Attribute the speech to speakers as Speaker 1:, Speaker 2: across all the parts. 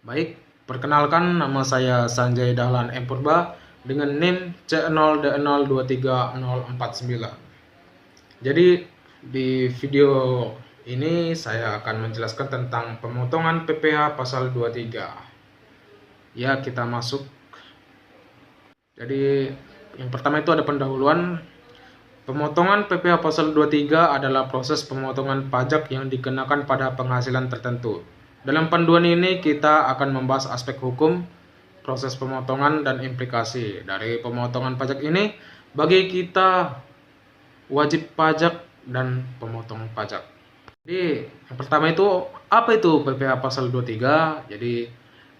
Speaker 1: Baik, perkenalkan nama saya Sanjay Dahlan M. Purba dengan NIM C0D023049. Jadi di video ini saya akan menjelaskan tentang pemotongan PPh pasal 23. Ya, kita masuk. Jadi yang pertama itu ada pendahuluan. Pemotongan PPh pasal 23 adalah proses pemotongan pajak yang dikenakan pada penghasilan tertentu. Dalam panduan ini kita akan membahas aspek hukum, proses pemotongan, dan implikasi dari pemotongan pajak ini bagi kita wajib pajak dan pemotong pajak. Jadi yang pertama itu apa itu PPh pasal 23? Jadi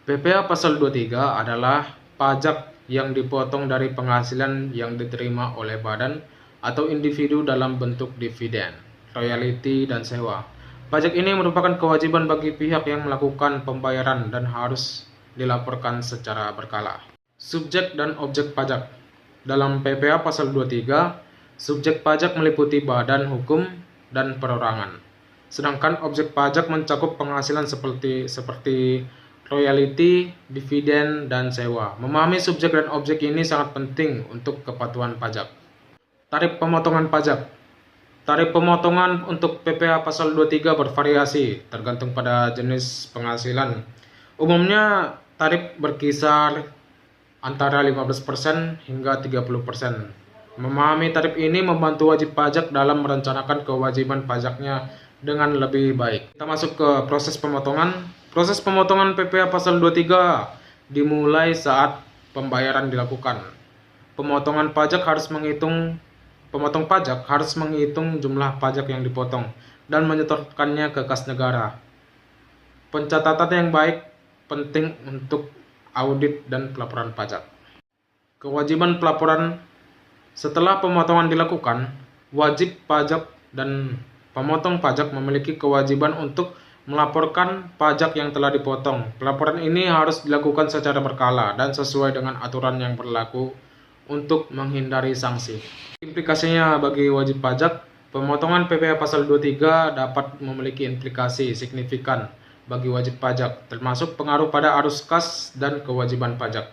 Speaker 1: PPh pasal 23 adalah pajak yang dipotong dari penghasilan yang diterima oleh badan atau individu dalam bentuk dividen, royalti, dan sewa. Pajak ini merupakan kewajiban bagi pihak yang melakukan pembayaran dan harus dilaporkan secara berkala. Subjek dan objek pajak. Dalam PPh pasal 23, subjek pajak meliputi badan hukum dan perorangan. Sedangkan objek pajak mencakup penghasilan seperti royalti, dividen, dan sewa. Memahami subjek dan objek ini sangat penting untuk kepatuhan pajak. Tarif pemotongan pajak. Tarif pemotongan untuk PPh pasal 23 bervariasi tergantung pada jenis penghasilan. Umumnya tarif berkisar antara 15% hingga 30%. Memahami tarif ini membantu wajib pajak dalam merencanakan kewajiban pajaknya dengan lebih baik. Kita masuk ke proses pemotongan. Proses pemotongan PPh pasal 23 dimulai saat pembayaran dilakukan. Pemotong pajak harus menghitung jumlah pajak yang dipotong dan menyetorkannya ke kas negara. Pencatatan yang baik penting untuk audit dan pelaporan pajak. Kewajiban pelaporan. Setelah pemotongan dilakukan, wajib pajak dan pemotong pajak memiliki kewajiban untuk melaporkan pajak yang telah dipotong. Pelaporan ini harus dilakukan secara berkala dan sesuai dengan aturan yang berlaku untuk menghindari sanksi. Implikasinya bagi wajib pajak, pemotongan PPh pasal 23 dapat memiliki implikasi signifikan bagi wajib pajak, termasuk pengaruh pada arus kas dan kewajiban pajak.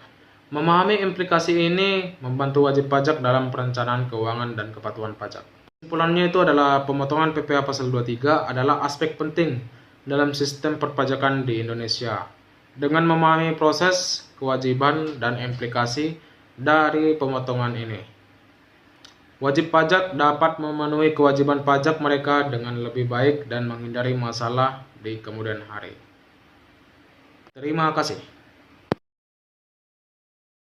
Speaker 1: Memahami implikasi ini membantu wajib pajak dalam perencanaan keuangan dan kepatuhan pajak. Kesimpulannya itu adalah pemotongan PPh pasal 23 adalah aspek penting dalam sistem perpajakan di Indonesia. Dengan memahami proses, kewajiban, dan implikasi dari pemotongan ini, wajib pajak dapat memenuhi kewajiban pajak mereka dengan lebih baik dan menghindari masalah di kemudian hari. Terima kasih.